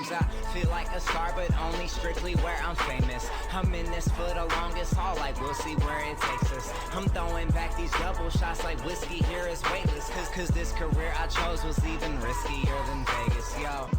Sometimes I feel like a star, but only strictly where I'm famous. I'm in this for the longest haul, like we'll see where it takes us. I'm throwing back these double shots like whiskey here is weightless. Cause this career I chose was even riskier than Vegas, yo.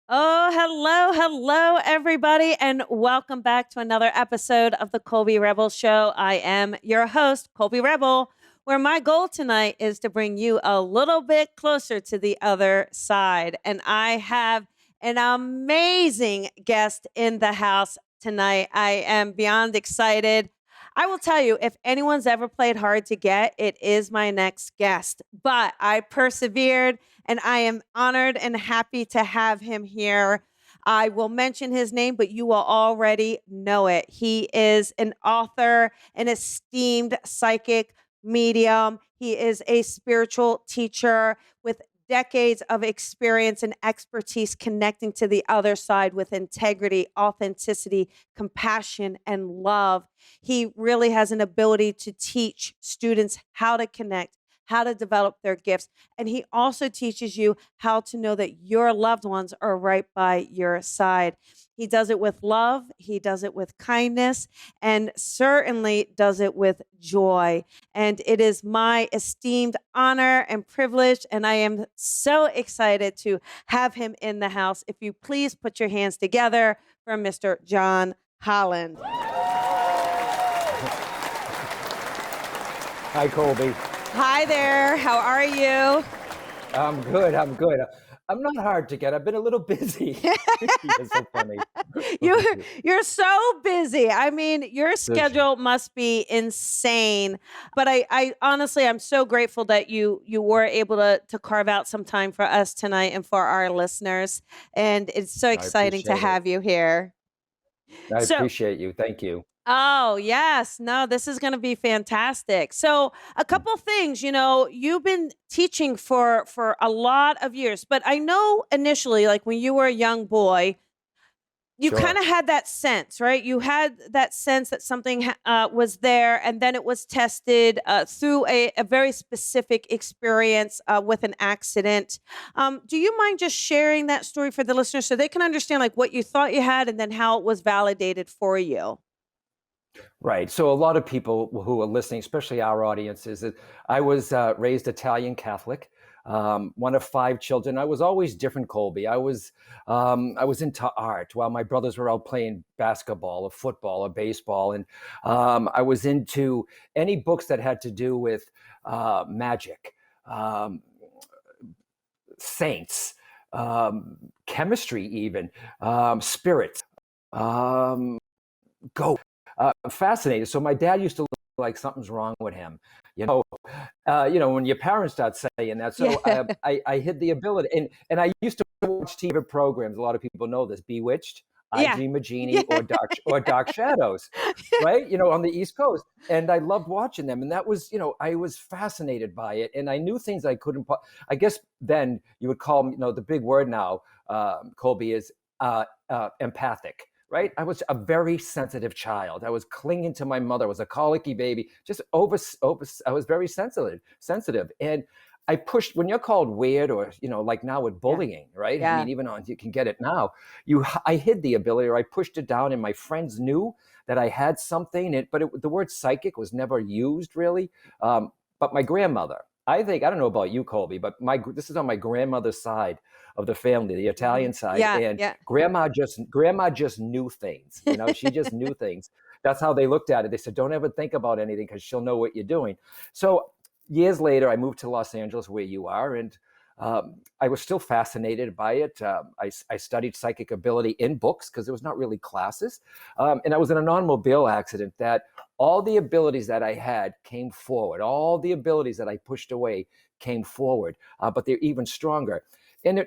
Oh, hello, everybody, and welcome back to another episode of the Colby Rebel Show. I am your host, Colby Rebel, where my goal tonight is to bring you a little bit closer to the other side. And I have an amazing guest in the house tonight. I am beyond excited. I will tell you, if anyone's ever played hard to get, it is my next guest. But I persevered, and I am honored and happy to have him here. I will mention his name, but you will already know it. He is an author, an esteemed psychic medium. He is a spiritual teacher with decades of experience and expertise connecting to the other side with integrity, authenticity, compassion, and love. He really has an ability to teach students how to connect, how to develop their gifts. And he also teaches you how to know that your loved ones are right by your side. He does it with love, he does it with kindness, and certainly does it with joy. And it is my esteemed honor and privilege, and I am so excited to have him in the house. If you please put your hands together for Mr. John Holland. Hi, Colby. Hi there. How are you? I'm good. I'm not hard to get. I've been a little busy. You're so funny. You're so busy. I mean, your schedule must be insane. But I honestly, I'm so grateful that you were able to carve out some time for us tonight and for our listeners. And it's so exciting to have you here. I appreciate you. Thank you. Oh, yes. No, this is going to be fantastic. So a couple things, you've been teaching for a lot of years, but I know initially, like when you were a young boy, you kind of had that sense, right? You had that sense that something was there, and then it was tested through a very specific experience with an accident. Do you mind just sharing that story for the listeners so they can understand like what you thought you had and then how it was validated for you? Right. So a lot of people who are listening, especially our audiences, I was raised Italian Catholic, one of 5 children. I was always different, Colby. I was into art while my brothers were out playing basketball or football or baseball. And I was into any books that had to do with magic, saints, chemistry even, spirits, ghosts. Fascinated. So my dad used to look like something's wrong with him, when your parents start saying that. So I hid the ability, and I used to watch TV programs. A lot of people know this: Bewitched, I Dream a Genie, or Dark Shadows, right? On the East Coast, and I loved watching them. And that was, I was fascinated by it, and I knew things I couldn't. I guess then you would call me, the big word now, Colby, is empathic. Right? I was a very sensitive child. I was clinging to my mother. I was a colicky baby. Just I was very sensitive. And I pushed, when you're called weird or, like now with bullying, right? Yeah. I mean, even you can get it now. I hid the ability, or I pushed it down, and my friends knew that I had something. But the word psychic was never used really. But my grandmother, I don't know about you, Colby, but this is on my grandmother's side of the family, the Italian side. Grandma just knew things. She just knew things. That's how they looked at it. They said, don't ever think about anything because she'll know what you're doing. So years later, I moved to Los Angeles, where you are, and I was still fascinated by it. I studied psychic ability in books because there was not really classes. And I was in an automobile accident that all the abilities that I had came forward. All the abilities that I pushed away came forward, but they're even stronger. And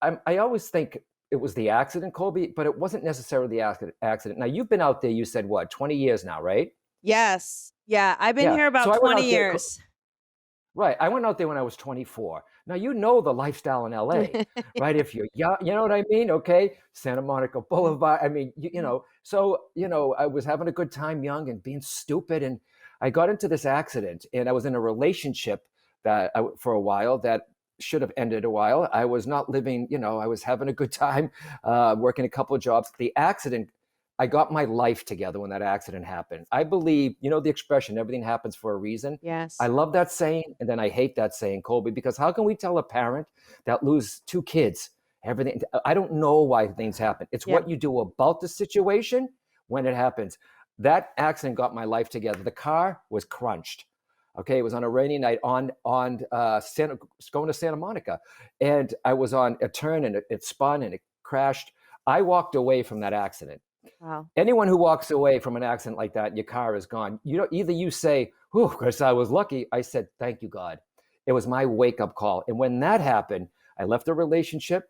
I always think it was the accident, Colby, but it wasn't necessarily the accident. Now, you've been out there, you said, 20 years now, right? Yes. Yeah. I've been here about 20 years. Right. I went out there when I was 24. Now, the lifestyle in LA, right? If you're young, you know what I mean? Okay. Santa Monica Boulevard. I mean, so, I was having a good time young and being stupid. And I got into this accident, and I was in a relationship for a while that should have ended a while. I was not living, I was having a good time, working a couple of jobs. The accident, I got my life together when that accident happened. I believe, the expression, everything happens for a reason. Yes. I love that saying. And then I hate that saying, Colby, because how can we tell a parent that lose 2 kids, everything? I don't know why things happen. It's what you do about the situation when it happens. That accident got my life together. The car was crunched. Okay, it was on a rainy night going to Santa Monica, and I was on a turn, and it spun and it crashed. I walked away from that accident. Wow. Anyone who walks away from an accident like that, your car is gone. Either you say, "Oh, of course I was lucky." I said, "Thank you, God." It was my wake-up call. And when that happened, I left the relationship.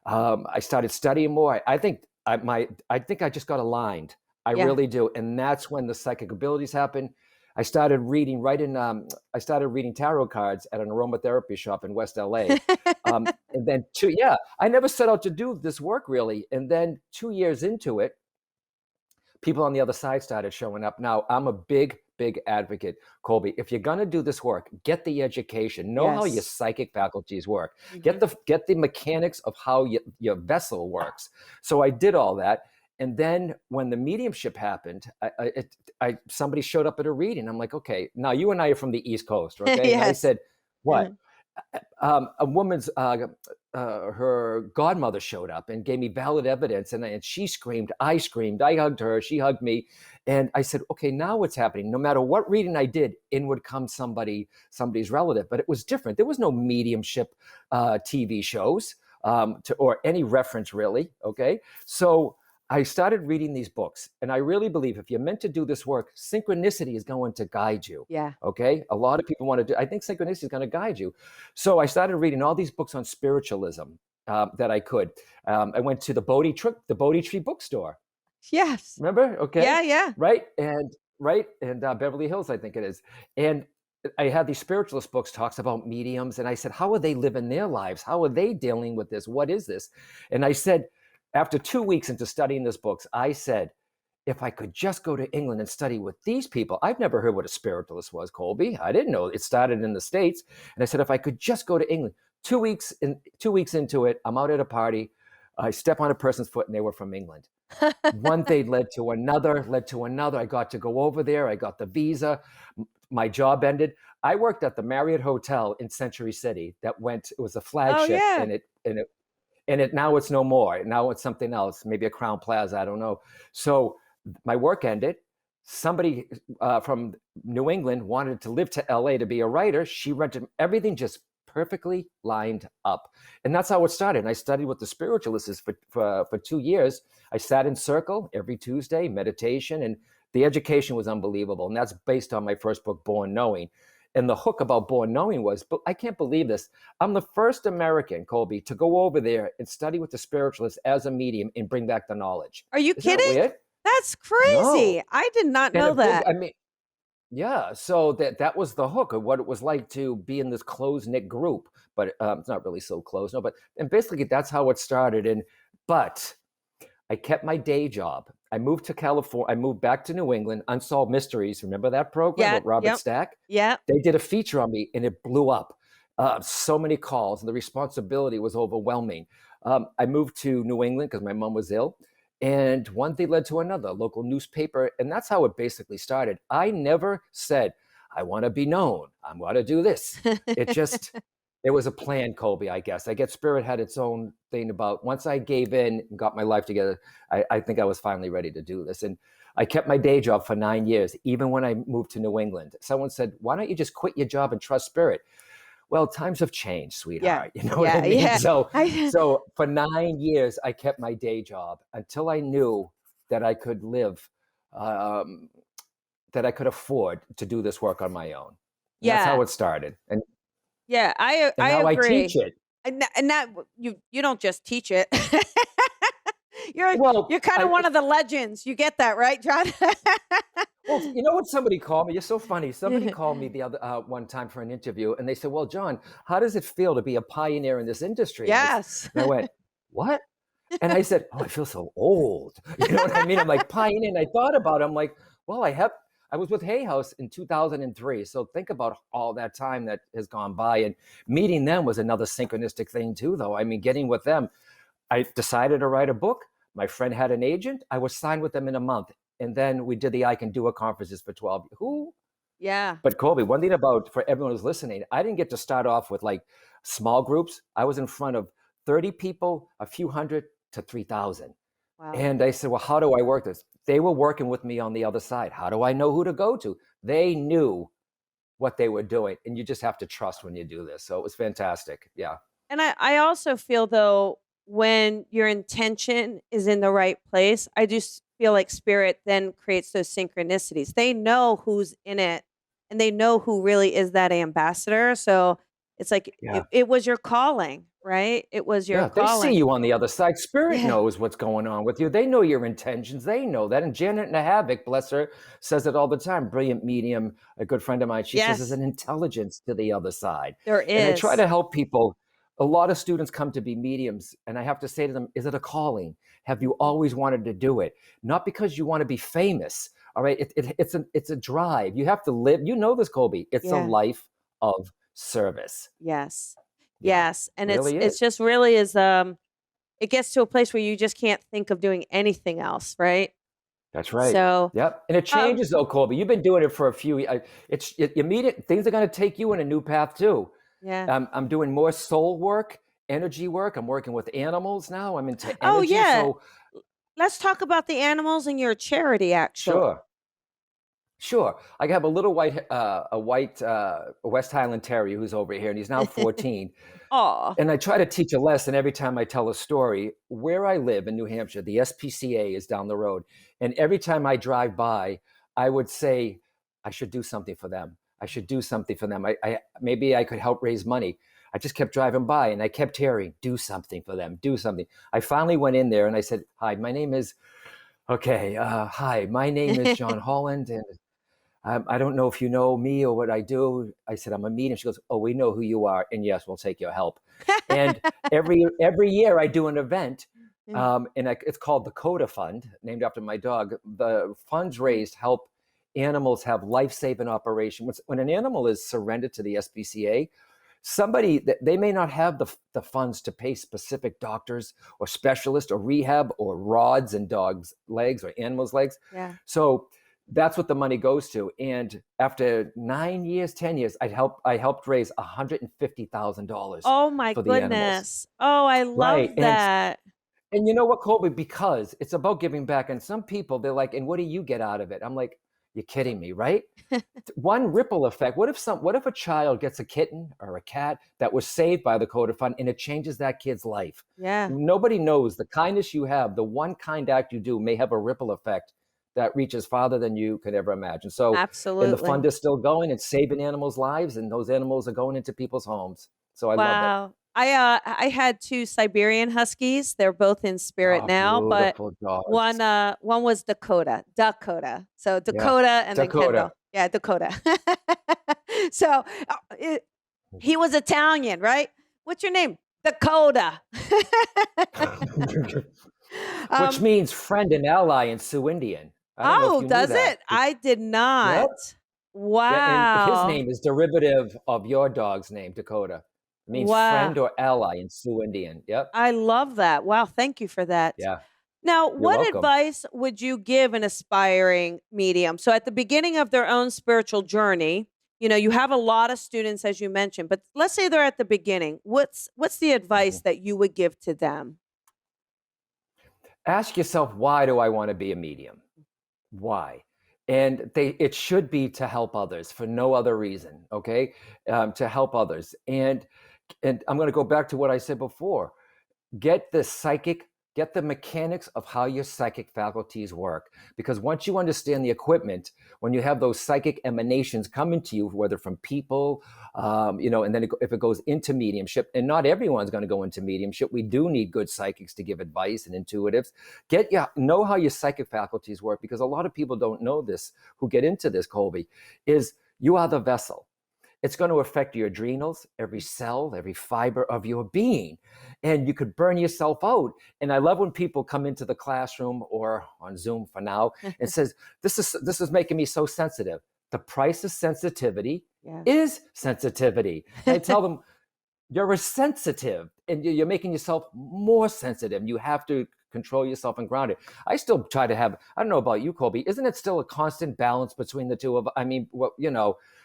I started studying more. I think I just got aligned. I really do. And that's when the psychic abilities happened. I started reading tarot cards at an aromatherapy shop in West LA. And then I never set out to do this work really. And then 2 years into it, people on the other side started showing up. Now, I'm a big advocate, Colby. If you're going to do this work, get the education, know how your psychic faculties work, get the mechanics of how your vessel works. So I did all that. And then when the mediumship happened, somebody showed up at a reading. I'm like, okay, now you and I are from the East Coast, okay? Yes. And I said, what? A woman's, her godmother showed up and gave me valid evidence. And she screamed, I screamed, I hugged her, she hugged me. And I said, okay, now what's happening? No matter what reading I did, in would come somebody's relative. But it was different. There was no mediumship TV shows or any reference really, okay? So I started reading these books, and I really believe if you're meant to do this work, synchronicity is going to guide you. Yeah. Okay. A lot of people want to do. I think synchronicity is going to guide you. So I started reading all these books on spiritualism that I could. I went to the Bodhi Tree bookstore. Yes. Remember? Okay. Yeah. Right. And Beverly Hills, I think it is. And I had these spiritualist books, talks about mediums, and I said, how are they living their lives? How are they dealing with this? What is this? And I said, after 2 weeks into studying this books, I said, if I could just go to England and study with these people. I've never heard what a spiritualist was, Colby. I didn't know it started in the States. And I said, if I could just go to England. 2 weeks into it, I'm out at a party. I step on a person's foot and they were from England. One thing led to another. I got to go over there. I got the visa. My job ended. I worked at the Marriott Hotel in Century City. It was a flagship, and now it's no more. Now it's something else, maybe a Crown Plaza, I don't know. So my work ended. Somebody from New England wanted to live to LA to be a writer. She rented everything just perfectly lined up. And that's how it started. And I studied with the spiritualists for 2 years. I sat in circle every Tuesday, meditation, and the education was unbelievable. And that's based on my first book, Born Knowing. And the hook about Born Knowing was, but I can't believe this. I'm the first American, Colby, to go over there and study with the spiritualists as a medium and bring back the knowledge. Are you kidding? That weird? That's crazy. No. I did not know that. So that was the hook of what it was like to be in this close-knit group. But it's not really so close, and basically that's how it started. But I kept my day job. I moved to California. I moved back to New England. Unsolved Mysteries. Remember that program with Robert Stack? Yeah. They did a feature on me, and it blew up. So many calls, and the responsibility was overwhelming. I moved to New England because my mom was ill, and one thing led to another. Local newspaper, and that's how it basically started. I never said, "I want to be known. I'm going to do this." It was a plan, Colby, I guess. I guess Spirit had its own thing about once I gave in and got my life together, I think I was finally ready to do this. And I kept my day job for 9 years, even when I moved to New England. Someone said, why don't you just quit your job and trust Spirit? Well, times have changed, sweetheart. You know what I mean? Yeah. So for 9 years, I kept my day job until I knew that I could live, that I could afford to do this work on my own. And that's how it started. And I now agree. I teach it. And that you don't just teach it. You're kind of one of the legends. You get that, right, John? Well, you know what somebody called me? You're so funny. Somebody called me the other one time for an interview, and they said, well, John, how does it feel to be a pioneer in this industry? Yes. And I went, what? And I said, oh, I feel so old. You know what I mean? I'm like, pioneer. And I thought about it. I'm like, well, I I was with Hay House in 2003. So think about all that time that has gone by. And meeting them was another synchronistic thing too, though. I mean, getting with them, I decided to write a book. My friend had an agent. I was signed with them in a month. And then we did the I Can Do It conferences for 12. Who? Yeah. But Colby, one thing about, for everyone who's listening, I didn't get to start off with like small groups. I was in front of 30 people, a few hundred to 3,000. Wow. And I said, well, how do I work this? They were working with me on the other side. How do I know who to go to? They knew what they were doing. And you just have to trust when you do this. So it was fantastic. Yeah. And I also feel, though, when your intention is in the right place, I just feel like spirit then creates those synchronicities. They know who's in it and they know who really is that ambassador. So it's like it was your calling, right? It was your calling. They see you on the other side. Spirit Yeah. knows what's going on with you. They know your intentions. They know that. And Janet Nahavik, bless her, says it all the time. Brilliant medium, a good friend of mine. She says there's an intelligence to the other side. There is. And I try to help people. A lot of students come to be mediums, and I have to say to them, is it a calling? Have you always wanted to do it? Not because you want to be famous, all right? It's a drive. You have to live. You know this, Colby. It's a life of service. Yes. Yeah, Yes. And really it's just really is, it gets to a place where you just can't think of doing anything else, right? That's right. So, yep. And it changes though, Colby. You've been doing it for a few. You meet it. Things are going to take you in a new path too. yeah. I'm doing more soul work, energy work. I'm working with animals now. I'm into energy. Oh, yeah. So Let's talk about the animals in your charity, actually. Sure. I have a little white West Highland Terrier who's over here, and he's now 14. Aw. And I try to teach a lesson every time I tell a story. Where I live in New Hampshire, the SPCA is down the road. And every time I drive by, I would say, I should do something for them. I should do something for them. Maybe I could help raise money. I just kept driving by and I kept hearing, do something for them, do something. I finally went in there and I said, hi, my name is John Holland. And I don't know if you know me or what I do. I said, I'm a medium. She goes, oh, we know who you are. And yes, we'll take your help. And every year I do an event, it's called the Coda Fund, named after my dog. The funds raised help animals have life-saving operations. When an animal is surrendered to the SPCA, they may not have the funds to pay specific doctors or specialists or rehab or rods in dogs' legs or animals' legs. Yeah. So that's what the money goes to. And after 9 years, 10 years, I helped raise $150,000. Oh my goodness. Oh, I love that. And you know what, Colby? Because it's about giving back. And some people, they're like, and what do you get out of it? I'm like, you're kidding me, right? One ripple effect. What if a child gets a kitten or a cat that was saved by the Coda Fund and it changes that kid's life? Yeah. Nobody knows the kindness you have, the one kind act you do may have a ripple effect that reaches farther than you could ever imagine. So absolutely. And the fund is still going. It's saving animals' lives, and those animals are going into people's homes. So I love it. I had 2 Siberian Huskies. They're both in spirit now, but dogs. one was Dakota. So Dakota and then Kendall. Yeah, Dakota. So he was Italian, right? What's your name? Dakota. Which means friend and ally in Sioux Indian. Does it? I did not. Yep. Wow. Yeah, and his name is derivative of your dog's name, Dakota. It means friend or ally in Sioux Indian. Yep. I love that. Wow. Thank you for that. Yeah. Now, what advice would you give an aspiring medium? So at the beginning of their own spiritual journey, you have a lot of students, as you mentioned, but let's say they're at the beginning. What's the advice that you would give to them? Ask yourself, why do I want to be a medium? Why? And it should be to help others for no other reason, okay? To help others. And I'm going to go back to what I said before. Get the mechanics of how your psychic faculties work. Because once you understand the equipment, when you have those psychic emanations coming to you, whether from people, and then if it goes into mediumship, and not everyone's going to go into mediumship, we do need good psychics to give advice and intuitives. Know how your psychic faculties work, because a lot of people don't know this who get into this, Colby, is you are the vessel. it's going to affect your adrenals, every cell, every fiber of your being. And you could burn yourself out. And I love when people come into the classroom or on Zoom for now and says, this is making me so sensitive. The price of sensitivity is sensitivity. And I tell them, you're sensitive and you're making yourself more sensitive. And you have to control yourself and ground it. I still try to have, I don't know about you, Colby, isn't it still a constant balance between the two of, I mean,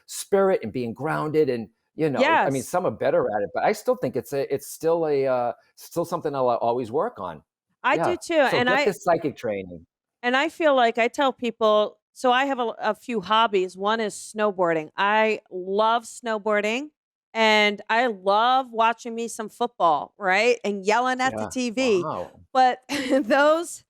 spirit and being grounded and, I mean, some are better at it, but I still think it's still something I'll always work on. I do too. So And get this psychic training. And I feel like I tell people, so I have a few hobbies. One is snowboarding. I love snowboarding and I love watching me some football, right? And yelling at the TV. Wow. But those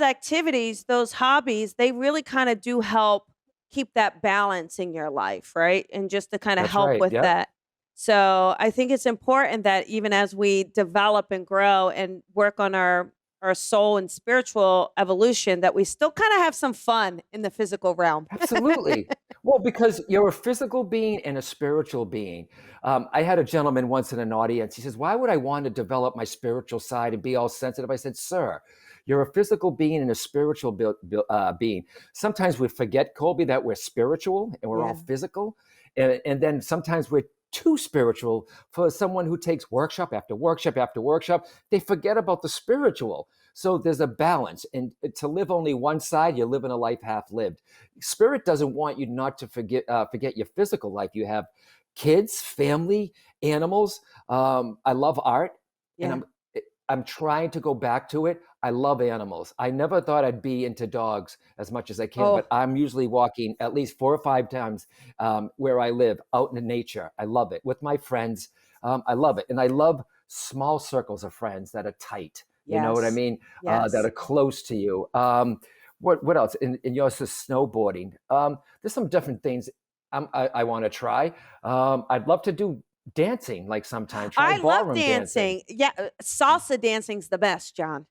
activities, those hobbies, they really kind of do help keep that balance in your life, right? And just to kind of That's help right. with Yep. that. So I think it's important that even as we develop and grow and work on our soul and spiritual evolution, that we still kind of have some fun in the physical realm. Absolutely. Well, because you're a physical being and a spiritual being. I had a gentleman once in an audience. He says, why would I want to develop my spiritual side and be all sensitive? I said, sir, you're a physical being and a spiritual being. Sometimes we forget, Colby, that we're spiritual and we're all physical. And then sometimes we're too spiritual for someone who takes workshop after workshop after workshop. They forget about the spiritual. So there's a balance. And to live only one side, you're living a life half lived. Spirit doesn't want you not to forget your physical life. You have kids, family, animals. I love art. And I'm trying to go back to it. I love animals. I never thought I'd be into dogs as much as I can, but I'm usually walking at least 4 or 5 times where I live out in nature. I love it with my friends. I love it. And I love small circles of friends that are tight. You know what I mean? That are close to you. What else? In yours is snowboarding. There's some different things I want to try. I'd love to do dancing like sometime. Try I love ballroom dancing. Yeah. Salsa dancing's the best, John.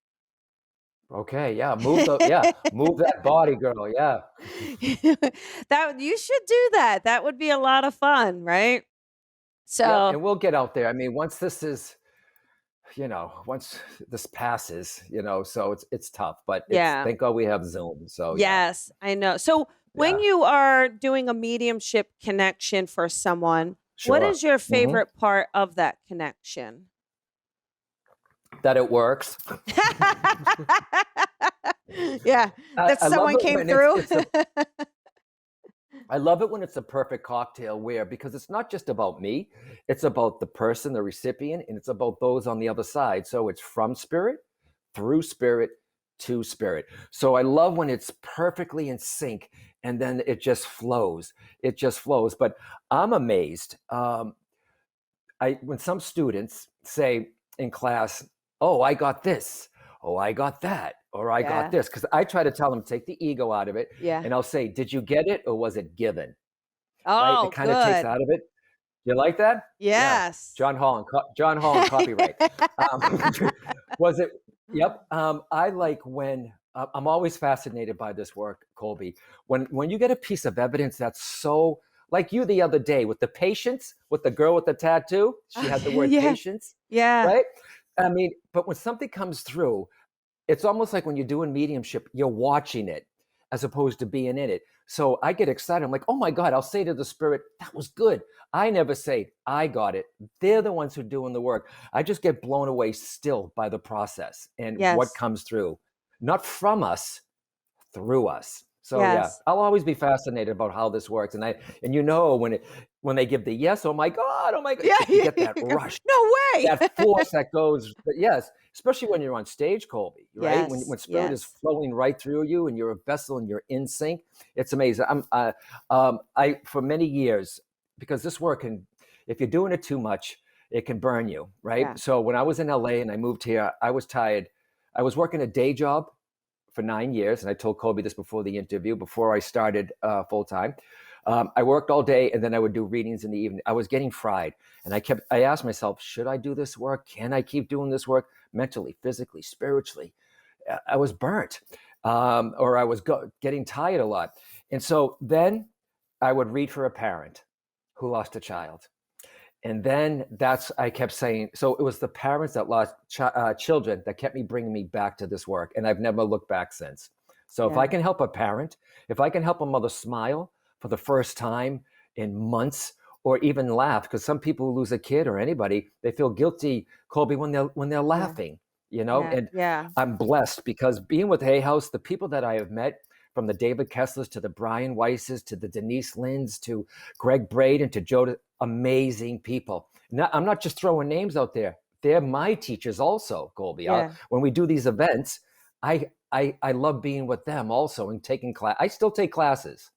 Okay, yeah, move that body, girl. Yeah. That you should do that. That would be a lot of fun, right? Yep, So and we'll get out there. I mean, once this passes, so it's tough, but thank God we have Zoom. So yes, I know. So when yeah, you are doing a mediumship connection for someone, what sure. is your favorite part of that connection? That it works. Yeah, that I love someone it came when through. I love it when it's a perfect cocktail because it's not just about me, it's about the person, the recipient, and it's about those on the other side. So it's from spirit, through spirit, to spirit. So I love when it's perfectly in sync and then it just flows. It just flows. But I'm amazed. When some students say in class, oh, I got this, oh, I got that, or I got this, because I try to tell them, take the ego out of it. And I'll say, did you get it or was it given? Right? It Oh, kind of takes out of it. You like that? yes. Yeah. John Holland, copyright. Was it? Yep. I like when I'm always fascinated by this work, Colby. When you get a piece of evidence that's so, like you the other day with the patience, with the girl with the tattoo, she had the word patience, right? I mean, but when something comes through, it's almost like when you're doing mediumship, you're watching it as opposed to being in it. So I get excited. I'm like, oh my God, I'll say to the spirit, that was good. I never say, I got it. They're the ones who are doing the work. I just get blown away still by the process and what comes through, not from us, through us. So yeah, I'll always be fascinated about how this works. And when they give the yes, oh my God, you get that rush. No way. That force that goes, but yes, especially when you're on stage, Colby, right? When spirit is flowing right through you and you're a vessel and you're in sync, it's amazing. I for many years, because this work can, if you're doing it too much, it can burn you, right? Yeah. So when I was in LA and I moved here, I was tired. I was working a day job for 9 years, and I told Colby this before the interview, before I started full time. I worked all day, and then I would do readings in the evening. I was getting fried, and I asked myself, should I do this work? Can I keep doing this work mentally, physically, spiritually? I was burnt, or I was getting tired a lot. And so then I would read for a parent. who lost a child. And then I kept saying, so it was the parents that lost children that kept me bringing me back to this work. And I've never looked back since. So if I can help a parent, if I can help a mother smile for the first time in months, or even laugh, because some people who lose a kid or anybody, they feel guilty, Colby, when they're laughing, and I'm blessed because being with Hay House, the people that I have met, from the David Kesslers to the Brian Weisses to the Denise Linds to Greg Braden to Joe, amazing people. Now, I'm not just throwing names out there. They're my teachers also, Colby. When we do these events, I love being with them also and taking class. I still take classes.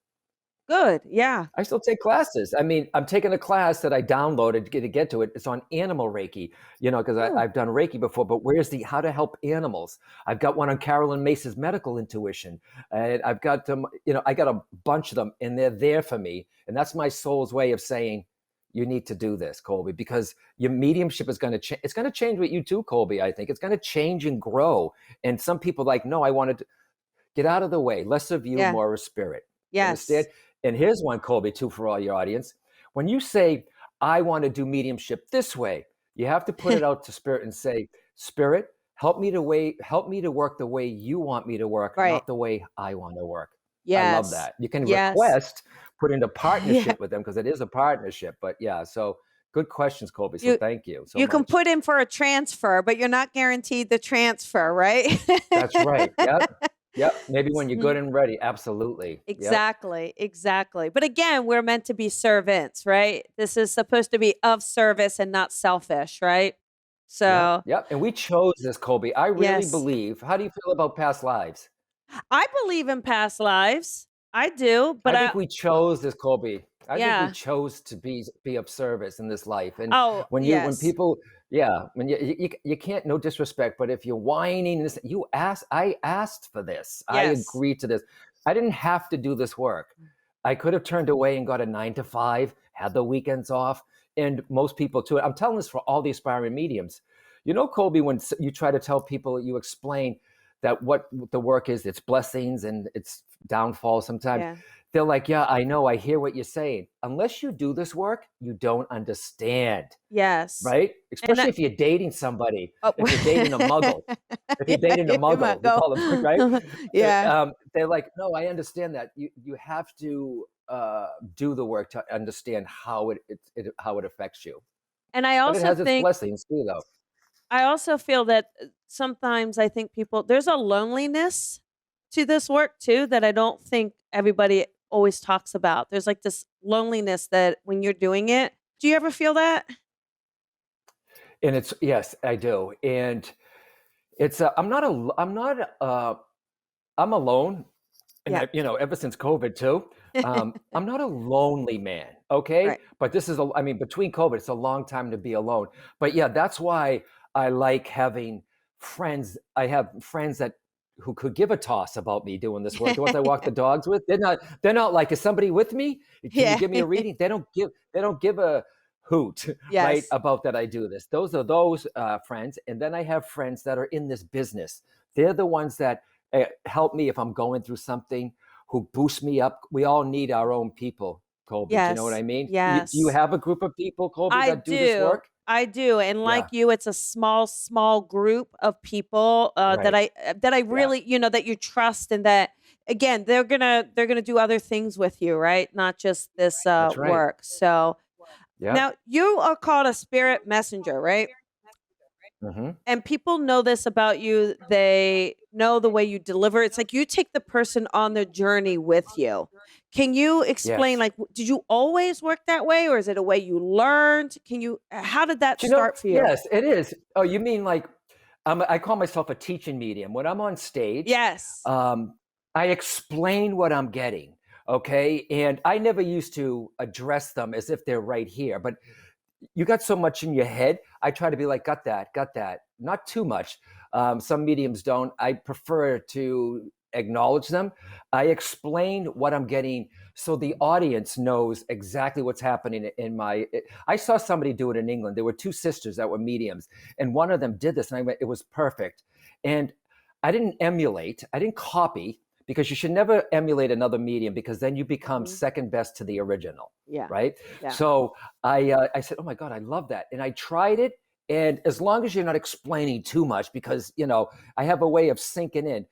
Good. Yeah. I still take classes. I mean, I'm taking a class that I downloaded to get to it. It's on animal Reiki, because I've done Reiki before, but where's the how to help animals? I've got one on Carolyn Mace's medical intuition. And I've got them, I got a bunch of them and they're there for me. And that's my soul's way of saying, you need to do this, Colby, because your mediumship is going to change. It's going to change with you too, Colby, I think. It's going to change and grow. And some people no, I wanted to get out of the way. Less of you, more of spirit. Yes. Understand? And here's one, Colby, too, for all your audience. When you say, I want to do mediumship this way, you have to put it out to spirit and say, Spirit, help me to work the way you want me to work, not the way I want to work. Yes. I love that. You can request, put into partnership with them because it is a partnership. But so good questions, Colby. So thank you so much. You can put in for a transfer, but you're not guaranteed the transfer, right? That's right. Yep. Maybe when you're good and ready. Absolutely. Exactly. Exactly. But again, we're meant to be servants, right? This is supposed to be of service and not selfish, right? So. Yep. And we chose this, Colby. I really believe. How do you feel about past lives? I believe in past lives. I do. But I think we chose this, Colby. I think we chose to be of service in this life. And when people, when you can't, no disrespect, but if you're whining, I asked for this. I agreed to this. I didn't have to do this work. I could have turned away and got a 9 to 5, had the weekends off, and most people too. I'm telling this for all the aspiring mediums. Colby, when you try to tell people, you explain that what the work is, it's blessings and it's downfall sometimes. Yeah. They're like, I know, I hear what you're saying. Unless you do this work, you don't understand. Yes. Right? Especially if you're dating somebody, if you're dating a muggle. If you're dating a muggle, we call them, right? Yeah. They're like, no, I understand that. You have to do the work to understand how it affects you. And I also but it has its blessings too, though. I also feel that sometimes I think there's a loneliness to this work too that I don't think everybody always talks about. There's like this loneliness that when you're doing it, do you ever feel that? And yes, I do. And it's I'm alone. And ever since COVID too, I'm not a lonely man. Okay. Right. But this is between COVID, it's a long time to be alone. But that's why I like having friends. I have friends who could give a toss about me doing this work. The ones I walk the dogs with, they're not like, is somebody with me? Can you give me a reading? They don't give a hoot, right, about that I do this. Those are those friends. And then I have friends that are in this business. They're the ones that help me if I'm going through something, who boost me up. We all need our own people, Colby. Yes. You know what I mean? Yes. Do you have a group of people, Colby, that do this work? I do. And like you, it's a small group of people that I really, that you trust, and that, again, they're going to do other things with you, right? Not just this work. So now you are called a spirit messenger, right? Mm-hmm. And people know this about you. They know the way you deliver. It's like you take the person on the journey with you. Can you explain, did you always work that way, or is it a way you learned? How did that start for you? Yes, it is. Oh, you mean like, I call myself a teaching medium. When I'm on stage, I explain what I'm getting. Okay. And I never used to address them as if they're right here, but you got so much in your head. I try to be like, got that. Not too much. Some mediums don't. I prefer to acknowledge them. I explain what I'm getting so the audience knows exactly what's happening I saw somebody do it in England. There were 2 sisters that were mediums, and one of them did this, and I went, it was perfect. And I didn't emulate, I didn't copy, because you should never emulate another medium, because then you become Mhm. second best to the original, Yeah. right? Yeah. So I said, oh my God, I love that. And I tried it. And as long as you're not explaining too much, because, I have a way of sinking in.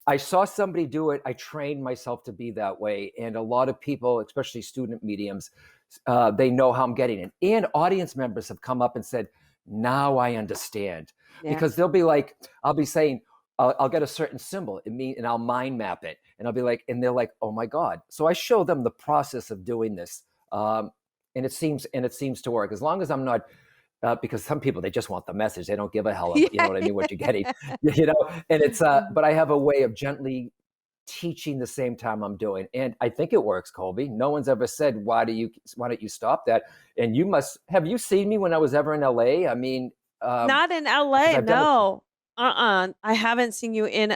I saw somebody do it. I trained myself to be that way. And a lot of people, especially student mediums, they know how I'm getting it. And audience members have come up and said, now I understand. Yeah. Because they'll be like, I'll be saying, I'll get a certain symbol and I'll mind map it. And I'll be like, and they're like, oh my God. So I show them the process of doing this. And it seems to work, as long as I'm not, because some people, they just want the message. They don't give a hell of, you know what I mean, what you're getting, and it's, but I have a way of gently teaching the same time I'm doing. And I think it works, Colby. No one's ever said, why don't you stop that? And have you seen me when I was ever in LA? I mean, Not in because LA, I've done it. no. I haven't seen you in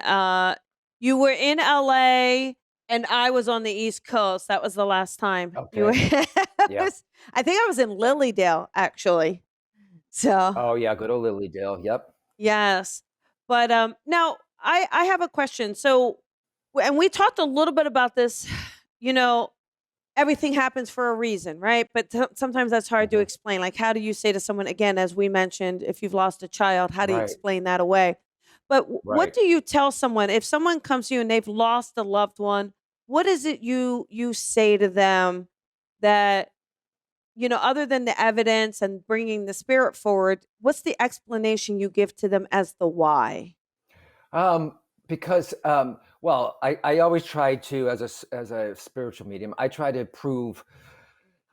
you were in LA and I was on the East Coast. That was the last time. You were Okay. Yeah. I think I was in Lilydale actually. So, Oh yeah. Good old Lilydale. Yep. yes. But now I have a question. So and we talked a little bit about this, you know, everything happens for a reason, right? But sometimes that's hard to Mhm. explain. Like, how do you say to someone, again, as we mentioned, if you've lost a child, how do you Right. explain that away? But what Right. do you tell someone if someone comes to you and they've lost a loved one? What is it you say to them that, other than the evidence and bringing the spirit forward, what's the explanation you give to them as the why? Because well, I always try to, as a spiritual medium, I try to prove.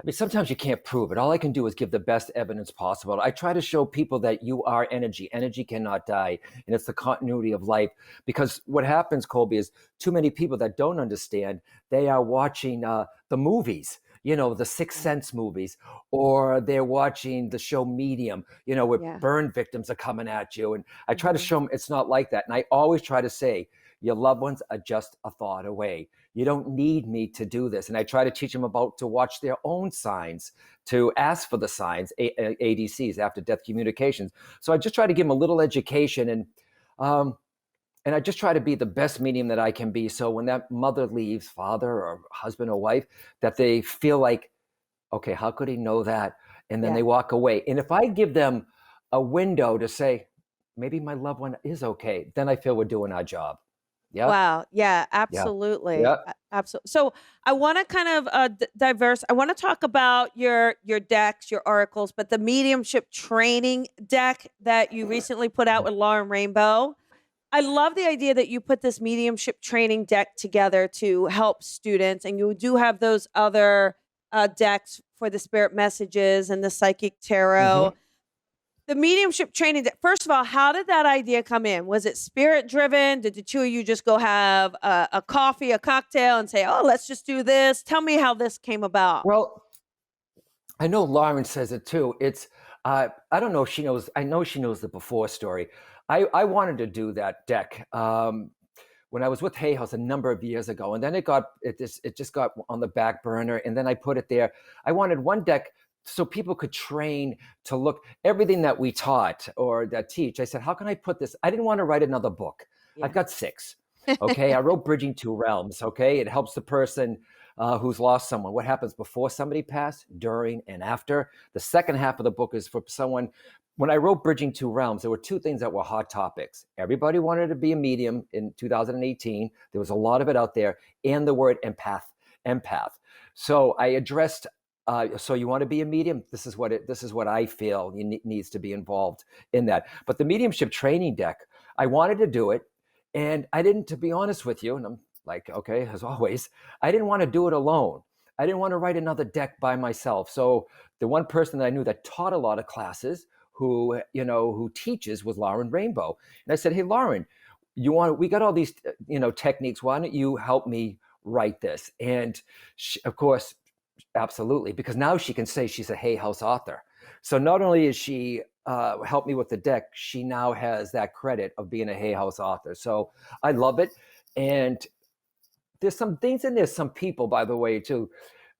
I mean, sometimes you can't prove it. All I can do is give the best evidence possible. I try to show people that you are energy. Energy cannot die, and it's the continuity of life. Because what happens, Colby, is too many people that don't understand. They are watching the movies, the Sixth Yeah. Sense movies, or they're watching the show Medium, where Yeah. burn victims are coming at you. And I try to Mhm. show them it's not like that. And I always try to say, your loved ones are just a thought away. You don't need me to do this. And I try to teach them to watch their own signs, to ask for the signs, ADCs, after death communications. So I just try to give them a little education, um, and I just try to be the best medium that I can be. So when that mother leaves, father or husband or wife, that they feel like, okay, how could he know that? And then Yeah. they walk away. And if I give them a window to say, maybe my loved one is okay, then I feel we're doing our job. Yep. Wow. Yeah, Yeah. absolutely. Yep. Absolutely. So I want to kind of diverse. I want to talk about your decks, your oracles, but the mediumship training deck that you recently put out with Lauren Rainbow. I love the idea that you put this mediumship training deck together to help students, and you do have those other decks for the spirit messages and the psychic Mm-hmm. tarot. The mediumship training, first of all, how did that idea come in? Was it spirit driven? Did the two of you just go have a coffee, a cocktail, and say, oh, let's just do this? Tell me how this came about. Well, I know Lauren says it too. It's I don't know if she knows. I know she knows the before story. I wanted to do that deck when I was with Hay House a number of years ago, and then it just got on the back burner, and then I put it there. I wanted one deck so people could train to look everything that we taught or that teach. I said, how can I put this? I didn't want to write another book. I've Yeah. got 6. Okay, I wrote Bridging Two Realms. Okay, it helps the person who's lost someone. What happens before somebody passed, during, and after. The second half of the book is for someone. When I wrote Bridging Two Realms, there were 2 things that were hot topics. Everybody wanted to be a medium in 2018. There was a lot of it out there, and the word empath. So I addressed. So you want to be a medium? This is what I feel needs to be involved in that. But the mediumship training deck, I wanted to do it, and I didn't. To be honest with you, and I'm like, okay, as always, I didn't want to do it alone. I didn't want to write another deck by myself. So the one person that I knew that taught a lot of classes, who teaches, was Lauren Rainbow. And I said, hey, Lauren, we got all these, techniques. Why don't you help me write this? And she, of course, absolutely, because now she can say she's a Hay House author. So not only is she helped me with the deck, she now has that credit of being a Hay House author. So I love it. And there's some things in there, some people, by the way, too.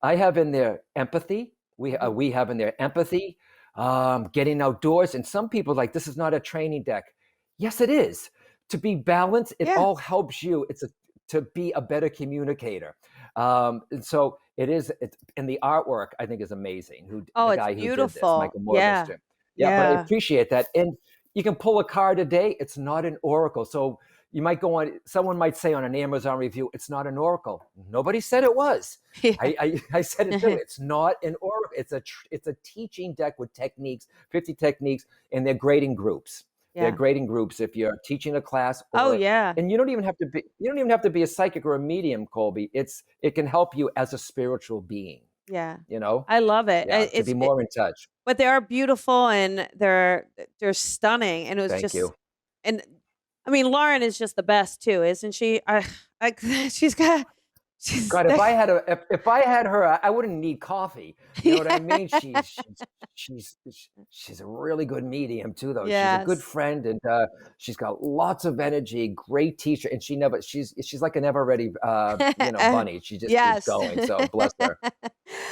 I have in there empathy. We have in there empathy, getting outdoors. And some people like, this is not a training deck. Yes, it is. To be balanced, it Yeah. all helps you. It's to be a better communicator. And so and the artwork I think is amazing. Oh, The it's guy who did this, beautiful. Michael Yeah. Morgenstern. Yeah, but I Yeah. appreciate that. And you can pull a card today. It's not an oracle. So you might go on. Someone might say on an Amazon review, it's not an oracle. Nobody said it was. Yeah. I said it too. It's not an oracle. It's a teaching deck with techniques, 50 techniques, and they're grading groups. They're Yeah. grading groups if you're teaching a class Oh, yeah. and you don't even have to be a psychic or a medium, Colby. It can help you as a spiritual being, Yeah. you know? I love it. Yeah, to be more in touch. But they are beautiful and they're stunning. And it was Thank just, you. and I mean, Lauren is just the best too, isn't she? She's got, she's, God, if I had her, I wouldn't need coffee. You know what I mean? She's a really good medium too, though. She's a good yes. friend, and she's got lots of energy. Great teacher, and she's like an ever ready bunny. She just keeps Yes. going. So bless her.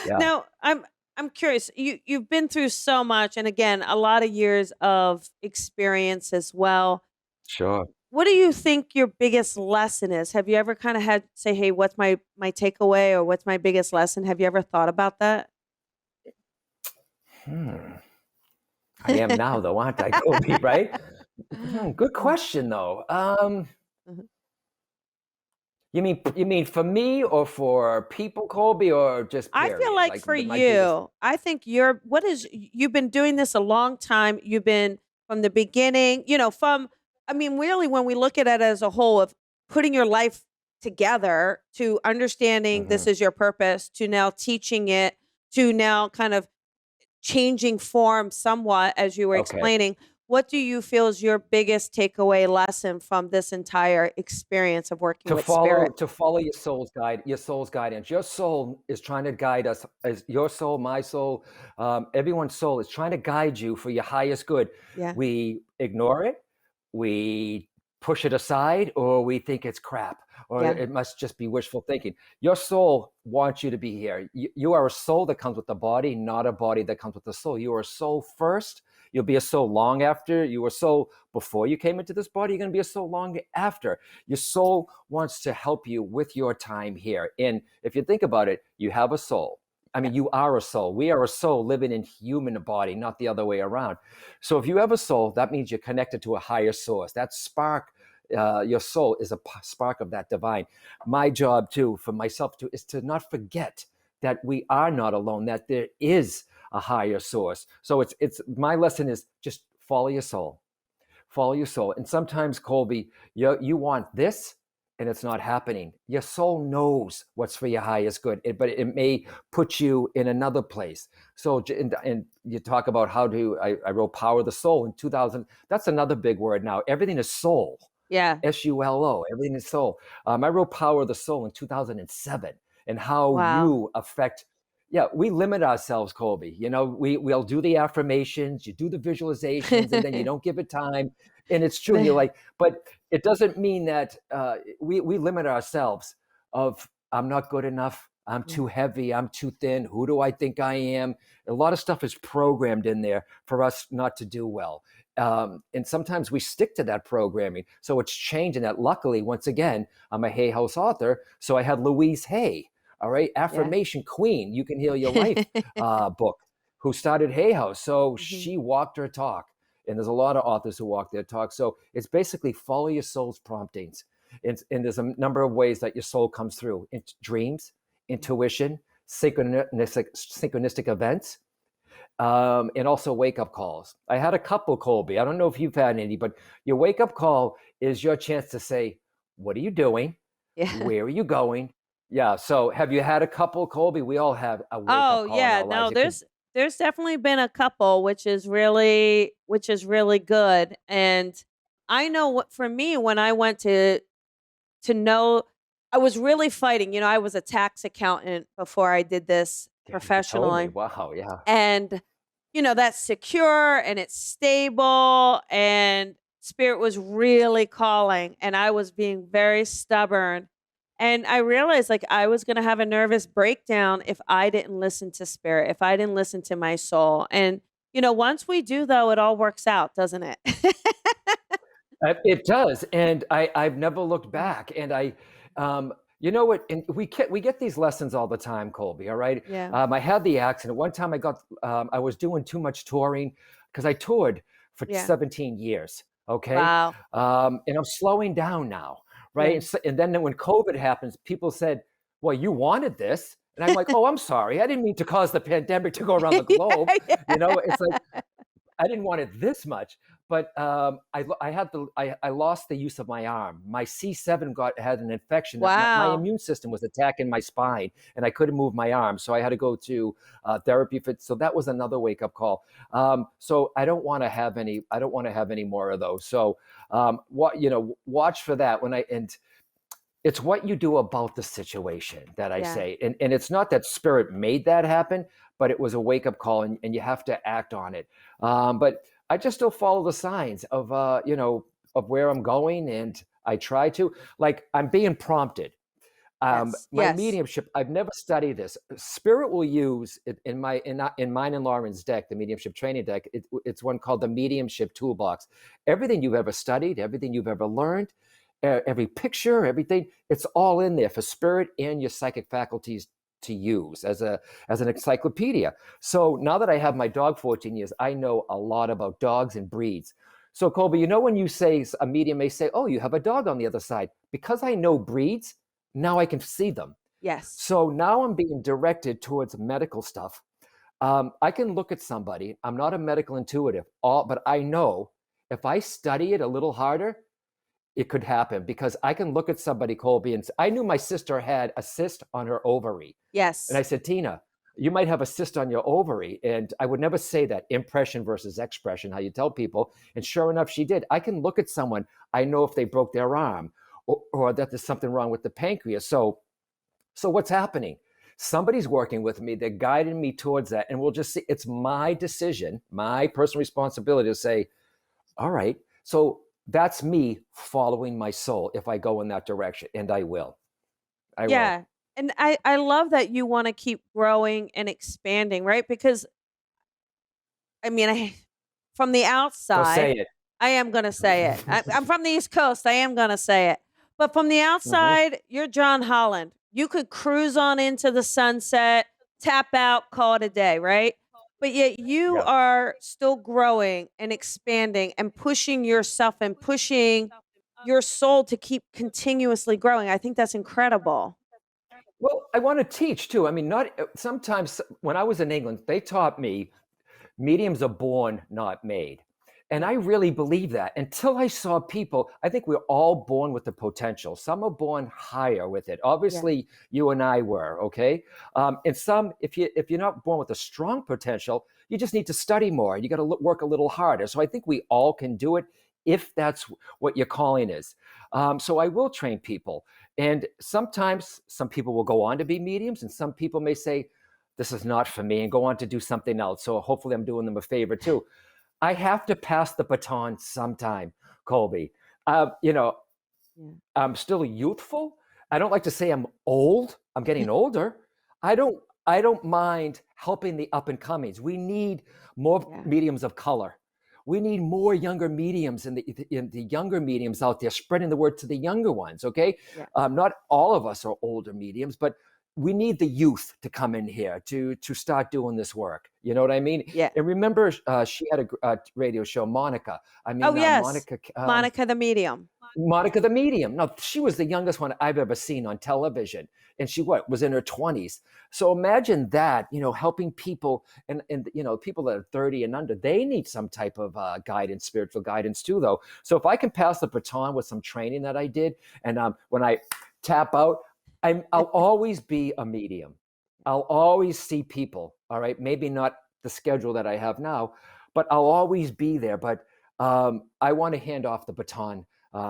Yeah. Now, I'm curious. You've been through so much, and again, a lot of years of experience as well. Sure. What do you think your biggest lesson is? Have you ever kind of had say, "Hey, what's my takeaway, or what's my biggest lesson?" Have you ever thought about that? Hmm. I am now, though, aren't I, Colby? Right? Good question, though. Mhm. You mean for me or for people, Colby, or just I feel period? like Like for my biggest. you, I think you've been doing this a long time. You've been from the beginning, I mean, really, when we look at it as a whole of putting your life together to understanding Mhm. this is your purpose, to now teaching it, to now kind of changing form somewhat, as you were Okay. explaining. What do you feel is your biggest takeaway lesson from this entire experience of working with spirit? To follow your soul's guidance. Your soul is trying to guide us, as your soul, my soul, everyone's soul is trying to guide you for your highest good. Yeah. We ignore it, we push it aside, or we think it's crap, or Yeah. it must just be wishful thinking. Your soul wants you to be here. You are a soul that comes with the body, not a body that comes with the soul. You are a soul first. You'll be a soul long after. You were a soul before you came into this body. You're going to be a soul long after. Your soul wants to help you with your time here. And if you think about it, you have a soul. I mean, you are a soul. We are a soul living in human body, not the other way around. So if you have a soul, that means you're connected to a higher source. That spark, your soul is a spark of that divine. My job too, for myself too, is to not forget that we are not alone, that there is a higher source. So it's my lesson is just follow your soul. Follow your soul. And sometimes, Colby, you want this and it's not happening. Your soul knows what's for your highest good, but it may put you in another place. So, and you talk about I wrote Power of the Soul in 2000. That's another big word now. Everything is soul. Yeah. SULO, everything is soul. I wrote Power of the Soul in 2007 and how Wow. you affect. Yeah, we limit ourselves, Colby. We'll do the affirmations, you do the visualizations, and then you don't give it time. And it's true. You're like, but it doesn't mean that we limit ourselves of I'm not good enough. I'm Yeah. too heavy. I'm too thin. Who do I think I am? A lot of stuff is programmed in there for us not to do well. And sometimes we stick to that programming. So it's changing that. Luckily, once again, I'm a Hay House author. So I had Louise Hay, all right, Yeah. Affirmation Queen, You Can Heal Your Life book, who started Hay House. So Mhm. she walked her talk. And there's a lot of authors who walk their talk. So it's basically follow your soul's promptings. And there's a number of ways that your soul comes through. Dreams, intuition, synchronistic events, and also wake-up calls. I had a couple, Colby. I don't know if you've had any, but your wake-up call is your chance to say, what are you doing? Yeah. Where are you going? Yeah. So have you had a couple, Colby? We all have a wake-up Oh, call in yeah. our No, lives. It could. there's definitely been a couple, which is really good. And I know what for me when I went to know I was really fighting. I was a tax accountant before I did this Yeah, you told me. professionally. Wow. Yeah. And that's secure and it's stable, and spirit was really calling, and I was being very stubborn, and I realized like I was going to have a nervous breakdown if I didn't listen to spirit, if I didn't listen to my soul. And once we do, though, it all works out, doesn't it? It does, and I've never looked back. And You know what? And we get these lessons all the time, Colby. All right. Yeah. I had the accident one time. I was doing too much touring because I toured for Yeah. 17 years. Okay. Wow. And I'm slowing down now. Right. Yeah. And then when COVID happens, people said, "Well, you wanted this," and I'm like, "Oh, I'm sorry. I didn't mean to cause the pandemic to go around the globe." Yeah, You know, it's yeah. like I didn't want it this much, but I lost the use of my arm. My C7 had an infection that my Wow. immune system was attacking my spine, and I couldn't move my arm, so I had to go to therapy for it. So that was another wake up call. So I don't want to have any. I don't want to have any more of those. So watch for that and it's what you do about the situation that I Yeah. say. And it's not that spirit made that happen, but it was a wake up call and you have to act on it. But I just still follow the signs of where I'm going. And I try to, like, I'm being prompted. Yes. My Yes. mediumship, I've never studied this. Spirit will use it in mine and Lauren's deck, the mediumship training deck. It's one called the Mediumship Toolbox. Everything you've ever studied, everything you've ever learned, every picture, everything, it's all in there for spirit and your psychic faculties to use as an encyclopedia. So now that I have my dog 14 years, I know a lot about dogs and breeds. So Colby, when you say a medium may say, "Oh, you have a dog on the other side," because I know breeds, now I can see them. Yes. So now I'm being directed towards medical stuff. I can look at somebody. I'm not a medical intuitive, but I know if I study it a little harder, it could happen because I can look at somebody, Colby, and I knew my sister had a cyst on her ovary. And I Yes. said, "Tina, you might have a cyst on your ovary." And I would never say that, impression versus expression, how you tell people. And sure enough, she did. I can look at someone. I know if they broke their arm or that there's something wrong with the pancreas. So what's happening? Somebody's working with me. They're guiding me towards that. And we'll just see. It's my decision, my personal responsibility to say, all right, so that's me following my soul if I go in that direction. And I will. I will. Yeah. And I love that you want to keep growing and expanding, right? Because I mean, from the Go say outside, it. I am going to say it. I'm from the East Coast. I am going to say it. But from the Mhm. outside, you're John Holland. You could cruise on into the sunset, tap out, call it a day, right? But yet you Yeah. are still growing and expanding and pushing yourself and pushing your soul to keep continuously growing. I think that's incredible. Well, I want to teach too. I mean, not sometimes when I was in England, they taught me mediums are born, not made. And Yeah. I really believe that until I saw people. I think we're all born with the potential. Some are born higher with it. Yeah. Obviously, you and I were, okay. And some, if you're not born with a strong potential, you just need to study more. You got to work a little harder. So I think we all can do it if that's what your calling is. So I will train people, and sometimes some people will go on to be mediums, and some people may say, "This is not for me," and go on to do something else. So hopefully I'm doing them a favor too. I have to pass the baton sometime, Colby. You know, Yeah. I'm still youthful. I don't like to say I'm old. I'm getting older. I don't mind helping the up and comings. We need more Yeah. mediums of color. We need more younger mediums in the younger mediums out there, spreading the word to the younger ones. Okay, Yeah. not all of us are older mediums, but we need the youth to come in here to start doing this work. You know what I mean? Yeah. And remember, she had a radio show, Monica. Oh, yes. Monica. Monica the medium. Monica the medium. No, she was the youngest one I've ever seen on television, and she was in her 20s. So imagine that, helping people, and people that are 30 and under, they need some type of guidance, spiritual guidance too, though. So if I can pass the baton with some training that I did, and when I tap out, I'll always be a medium. I'll always see people. All right, maybe not the schedule that I have now, but I'll always be there. But I want to hand off the baton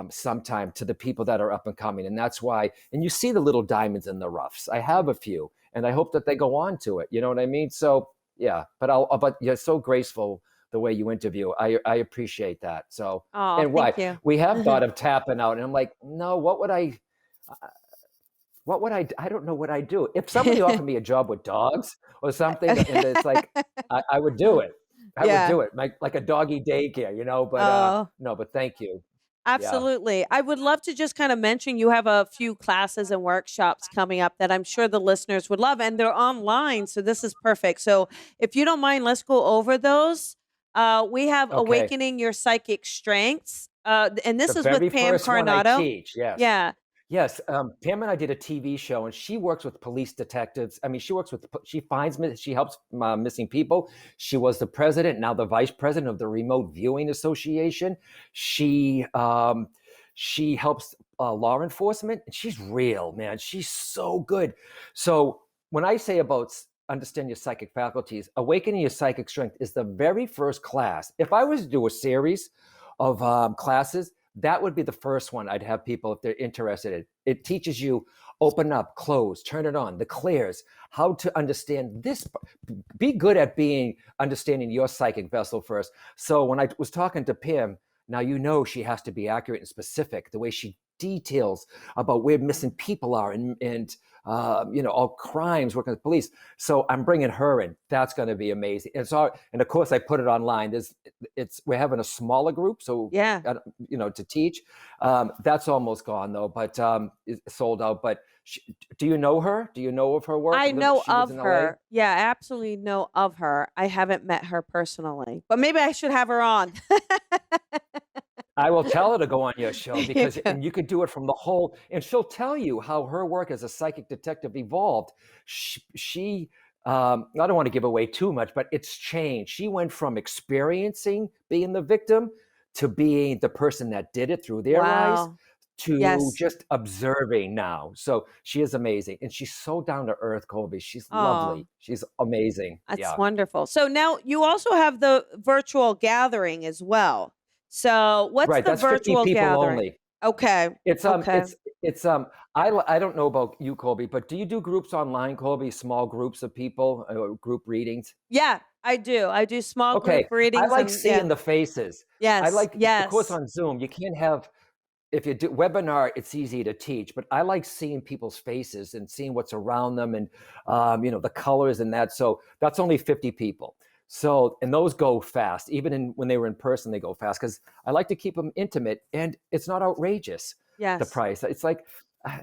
sometime to the people that are up and coming. And that's why, and you see the little diamonds in the roughs. I have a few, and I hope that they go on to it. You know what I mean? So yeah, but you're so graceful the way you interview. I appreciate that. So, Oh, and thank why you. we have thought of tapping out, and I'm like, no, I don't know what I'd do. If somebody offered me a job with dogs or something, and it's like, I would do it. I would Yeah. do it, like a doggy daycare, but Oh, no, but thank you. Yeah. Absolutely. I would love to just kind of mention you have a few classes and workshops coming up that I'm sure the listeners would love, and they're online. So this is perfect. So if you don't mind, let's go over those. We have Okay. Awakening Your Psychic Strengths. And The this is with very Pam first one I Coronado. teach. Yes. Yeah. Yes, Pam and I did a TV show, and she works with police detectives. I mean, she helps missing people. She was the president, now the vice president of the Remote Viewing Association. She she helps law enforcement, and she's real, man. She's so good. So when I say about understand your psychic faculties, awakening your psychic strength is the very first class. If I was to do a series of classes, that would be the first one I'd have people if they're interested in. It teaches you open up, close, turn it on, the clears, how to understand this. Be good at understanding your psychic vessel first. So when I was talking to Pam, now you know she has to be accurate and specific. The way she details about where missing people are and all crimes, working with police. So I'm bringing her in. That's going to be amazing. And of course I put it online. We're having a smaller group, so Yeah. to teach. That's almost gone though, but it's sold out. But do you know her? Do you know of her work? I know She lives of in LA. her. Yeah, I absolutely know of her. I haven't met her personally, but maybe I should have her on. I will tell her to go on your show because Yeah. and you could do it from the whole, and she'll tell you how her work as a psychic detective evolved. She I don't want to give away too much, but it's changed. She went from experiencing being the victim to being the person that did it through their eyes Wow. to Yes. just observing now. So she is amazing, and she's so down to earth, Colby. She's Oh, lovely. She's amazing. that's Yeah. wonderful. So now you also have the virtual gathering as well. So what's Right. the That's 50 virtual people gathering? only. Okay. It's Okay. I don't know about you, Colby, but do you do groups online, Colby? Small groups of people, group readings? Yeah, I do. I do small group Okay, I readings like and yeah. seeing the faces. I Yes. like, of course, Yes. on Zoom you can't have. If you do webinar, it's easy to teach, but I like seeing people's faces and seeing what's around them and the colors and that. So that's only 50 people. So and those go fast. Even when they were in person, they go fast because I like to keep them intimate and it's not outrageous. The Yes. price. It's like uh,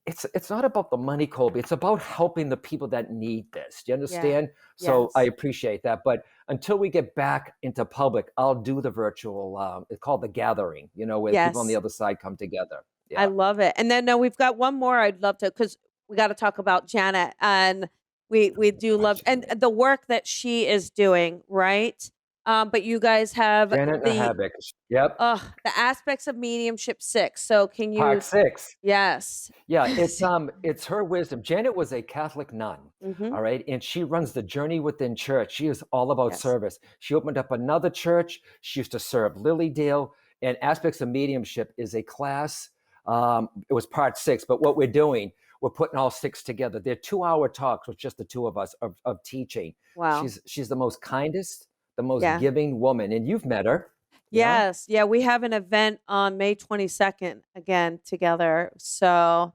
it's not about the money, Colby. It's about helping the people that need this. Do you Yeah. understand? So I Yes. appreciate that. But until we get back into public, I'll do the virtual. It's called the gathering. Where people on the Yes. other side come together. I Yeah. love it. And then now we've got one more I'd love to because we got to talk about Janet and we do Oh, love and Janet. the work that she is doing, right? But you guys have Janet Nahabik. Yep. the aspects of mediumship 6. So can Part you 6. yes. Yeah, it's her wisdom. Janet was a Catholic nun, Mhm. all right, and she runs the Journey Within Church. She is all about Yes. service. She opened up another church. She used to serve Lilydale, and Aspects of Mediumship is a class. It was part 6, but what we're putting all 6 together. They're 2-hour talks with just the two of us of teaching. Wow. She's the most kindest, the most Yeah. giving woman, and you've met her. Yes. Yeah, we have an event on May 22nd again together. So,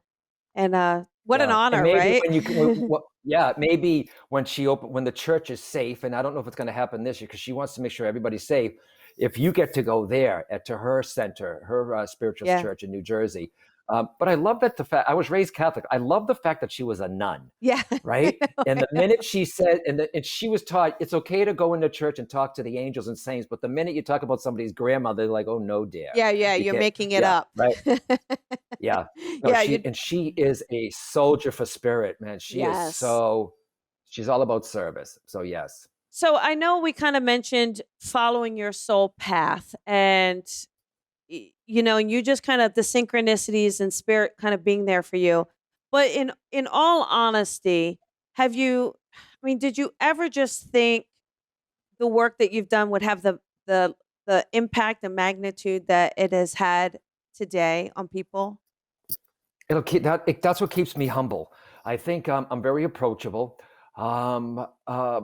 and what an Yeah, and honor, maybe right? when you yeah, maybe when the church is safe, and I don't know if it's going to happen this year because she wants to make sure everybody's safe. If you get to go there to her center, her spiritual Yeah. church in New Jersey, but I love that the fact I was raised Catholic. I love the fact that she was a nun, Yeah. right? And the minute she said, and she was taught it's okay to go into church and talk to the angels and saints, but the minute you talk about somebody's grandmother, they're like, oh no, dear, Yeah, yeah, you you're can't. making it Yeah, up. right. Yeah. No, Yeah, you she is a soldier for spirit, man. yes. She's all about service. So yes. So I know we kind of mentioned following your soul path and and you just kind of the synchronicities and spirit kind of being there for you. But in all honesty, did you ever just think the work that you've done would have the impact and magnitude that it has had today on people? That's what keeps me humble. I think I'm very approachable. Um, uh,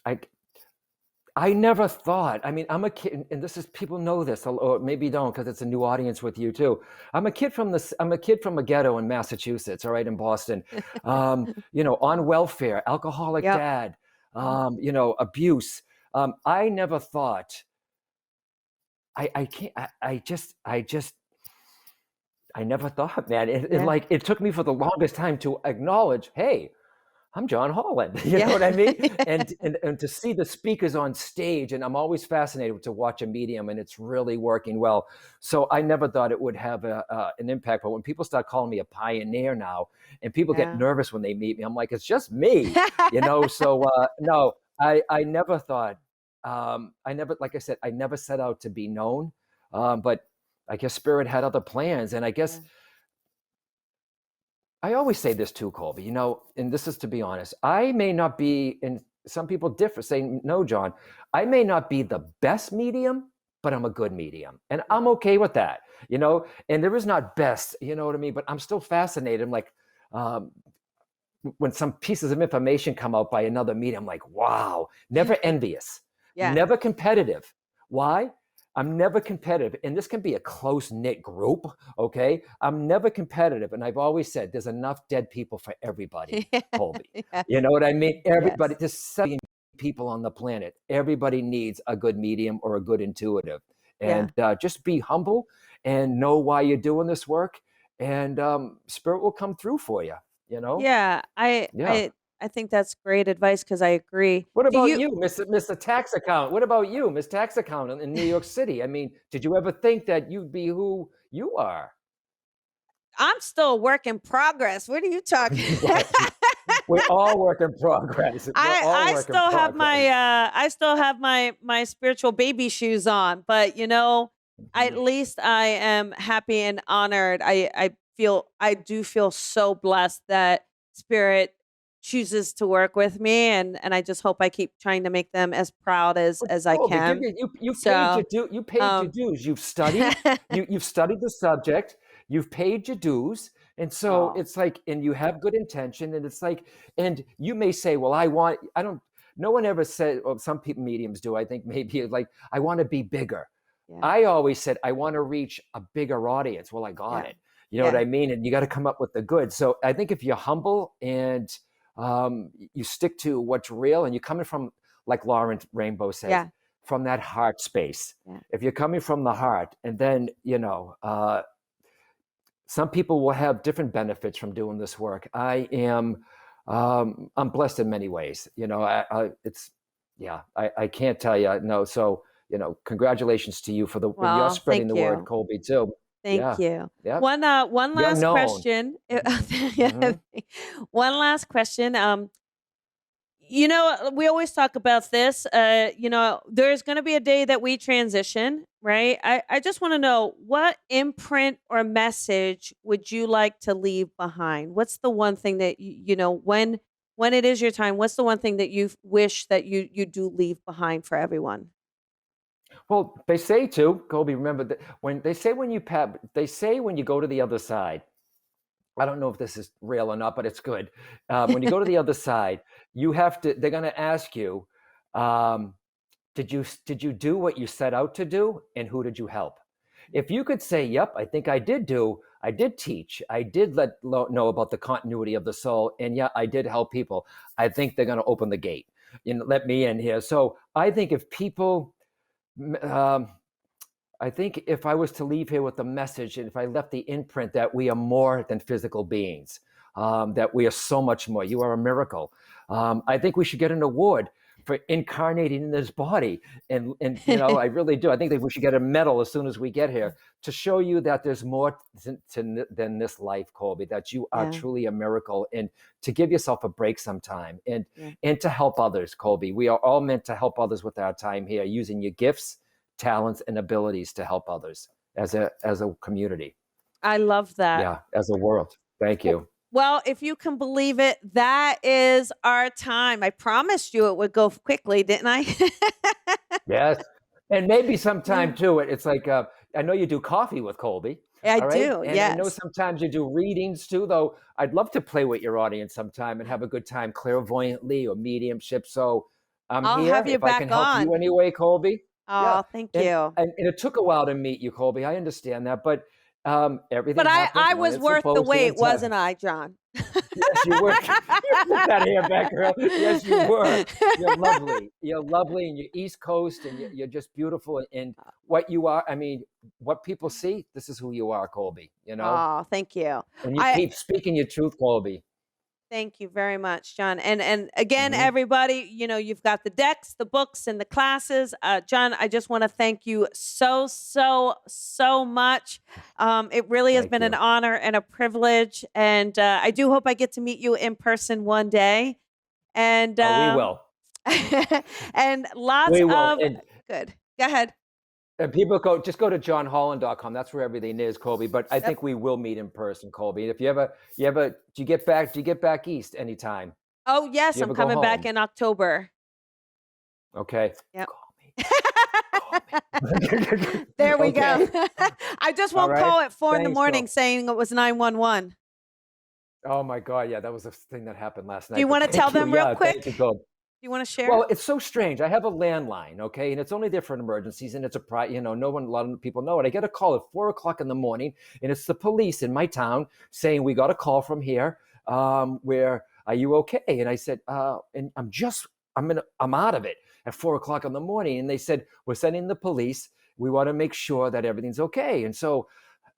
I I never thought. I mean, I'm a kid, and this is people know this, or maybe don't because it's a new audience with you too. I'm a kid from a ghetto in Massachusetts, all right, in Boston. On welfare, alcoholic Yep. dad, abuse. I never thought I can't. I never thought, man. It took me for the longest time to acknowledge, hey, I'm John Holland. You know what I mean? And to see the speakers on stage, and I'm always fascinated to watch a medium, and it's really working well. So I never thought it would have an impact. But when people start calling me a pioneer now, and people get nervous when they meet me, I'm like, it's just me, you know. So no, I never thought. Like I said, I never set out to be known. But I guess Spirit had other plans, and I guess. I always say this too, Colby, you know, and this is to be honest, I may not be, and some people differ, saying, no, John, I may not be the best medium, but I'm a good medium. And I'm okay with that, you know, and there is not best, you know what I mean? But I'm still fascinated. I'm like, when some pieces of information come out by another medium, I'm like, wow, never envious, never competitive. Why? I'm never competitive, and this can be a close-knit group, okay? I'm never competitive, and I've always said there's enough dead people for everybody, Colby. You know what I mean? Everybody, there's 7 billion people on the planet. Everybody needs a good medium or a good intuitive. And just be humble and know why you're doing this work, and Spirit will come through for you, you know? Yeah, I think that's great advice because I agree. What about you, Mr. Tax Accountant? What about you, Miss Tax Accountant in New York City? I mean, did you ever think that you'd be who you are? I'm still a work in progress. What are you talking about? We're all work in progress. I still have my spiritual baby shoes on, but you know, at least I am happy and honored. I do feel so blessed that Spirit chooses to work with me, and I just hope I keep trying to make them as proud as I can. You paid your dues. You've studied. You've studied the subject. You've paid your dues, and so it's like, and you have good intention, and it's like, and you may say, well, I don't. No one ever said. Well, some people, mediums do. I think maybe like, I want to be bigger. I always said I want to reach a bigger audience. Well, I got it. You know what I mean? And you got to come up with the good. So I think if you're humble and you stick to what's real, and you're coming from, like Lauren Rainbow says, from that heart space. If you're coming from the heart, and then, you know, some people will have different benefits from doing this work. I'm blessed in many ways. You know, I can't tell you. No. So, you know, congratulations to you for you're spreading the word, Colby, too. Thank you. Yep. One last question. One last question. You know, we always talk about this. You know, there's going to be a day that we transition, right? I just want to know, what imprint or message would you like to leave behind? What's the one thing that you know, when it is your time, what's the one thing that you wish that you do leave behind for everyone? Well, they say too, Colby, remember that when you go to the other side, I don't know if this is real or not, but it's good. When you go to the other side, they're going to ask you, did you do what you set out to do, and who did you help? If you could say, yep, I think I did teach, I did know about the continuity of the soul, and yeah, I did help people, I think they're going to open the gate and let me in here. So I think if people, I think if I was to leave here with a message, and if I left the imprint that we are more than physical beings, that we are so much more. You are a miracle. I think we should get an award for incarnating in this body. And you know, I really do. I think that we should get a medal as soon as we get here to show you that there's more than this life, Colby, that you are truly a miracle, and to give yourself a break sometime, and to help others, Colby. We are all meant to help others with our time here, using your gifts, talents, and abilities to help others as a community. I love that. Yeah, as a world. Thank you. Well, if you can believe it, that is our time. I promised you it would go quickly, didn't I? Yes. And maybe sometime too, it's like, I know you do coffee with Colby. I do, and yes. I know sometimes you do readings too, though I'd love to play with your audience sometime and have a good time clairvoyantly or mediumship. So I'll here have you if back I can help on. you anyway, Colby. Oh, thank you. And it took a while to meet you, Colby. I understand that, but everything. But happens I when was it's worth the supposed to wait, in time. wasn't I, John? Yes, you were. Put that hair back, girl. Yes, you were. You're lovely. You're lovely, and you're East Coast, and you're just beautiful. And what you are, I mean, what people see, this is who you are, Colby. You know, Oh, thank you. and you I keep speaking your truth, Colby. Thank you very much, John. And again, Hmm. everybody, you've got the decks, the books, and the classes. John, I just want to thank you so much. It really has Thank been an you. honor and a privilege, and I do hope I get to meet you in person one day. And We will. and lots We will. of good. Go ahead. And people just go to johnholland.com. That's where everything is, Colby. But I think we will meet in person, Colby. And if you ever, do you get back east anytime? Oh Do yes, you I'm ever go coming back home? in October. Okay. Yep. Call me. There we Okay. go. I just All won't right. call at 4 in the Thanks, morning girl. saying it was 911. Oh my God. Yeah, that was a thing that happened last Do you night. But want to tell thank you. them real Yeah, quick? thank you, Colby. Do you want to share? Well, it's so strange. I have a landline, okay, and it's only there for emergencies, and it's a no one, a lot of people know it. I get a call at 4 o'clock in the morning, and it's the police in my town saying we got a call from here. Where are you okay? And I said, and I'm out of it at 4 o'clock in the morning, and they said we're sending the police. We want to make sure that everything's okay, and so.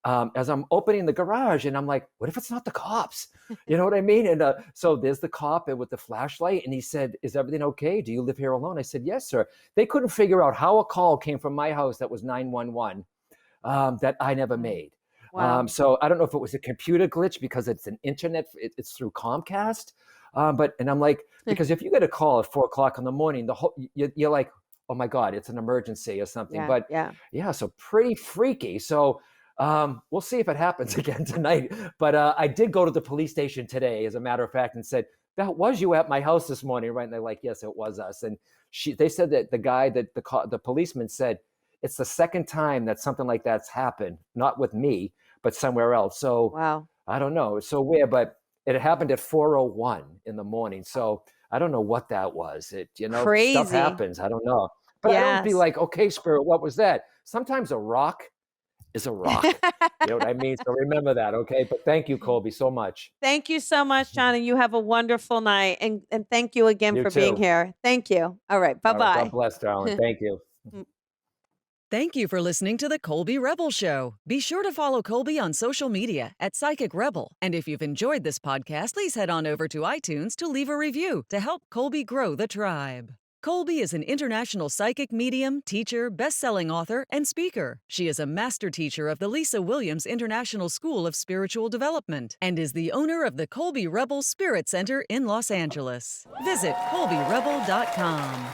As I'm opening the garage, and I'm like, what if it's not the cops? You know what I mean? And so there's the cop with the flashlight, and he said, is everything okay? Do you live here alone? I said, yes, sir. They couldn't figure out how a call came from my house that was 911 that I never made. Wow. So I don't know if it was a computer glitch because it's an internet, it's through Comcast. And I'm like, because if you get a call at 4 o'clock in the morning, you're like, oh my God, it's an emergency or something. Yeah, But yeah. yeah, so pretty freaky. So we'll see if it happens again tonight. But I did go to the police station today, as a matter of fact, and said, that was you at my house this morning, right? And they're like, yes, it was us. And they said that the guy that the policeman said, it's the second time that something like that's happened, not with me, but somewhere else. So Wow. I don't know. It's so weird, but it happened at 4:01 in the morning. So I don't know what that was. Stuff Crazy. happens. I don't know. But I don't be Yes. like, okay, Spirit, what was that? Sometimes a rock is a rock. You know what I mean? So remember that, okay? But thank you, Colby, so much. Thank you so much, John, and you have a wonderful night. And thank you again You for being too. here. Thank you. All right. All right, Bye-bye. God bless, darling. Thank you. Thank you for listening to The Colby Rebel Show. Be sure to follow Colby on social media at Psychic Rebel. And if you've enjoyed this podcast, please head on over to iTunes to leave a review to help Colby grow the tribe. Colby is an international psychic medium, teacher, best-selling author, and speaker. She is a master teacher of the Lisa Williams International School of Spiritual Development and is the owner of the Colby Rebel Spirit Center in Los Angeles. Visit colbyrebel.com.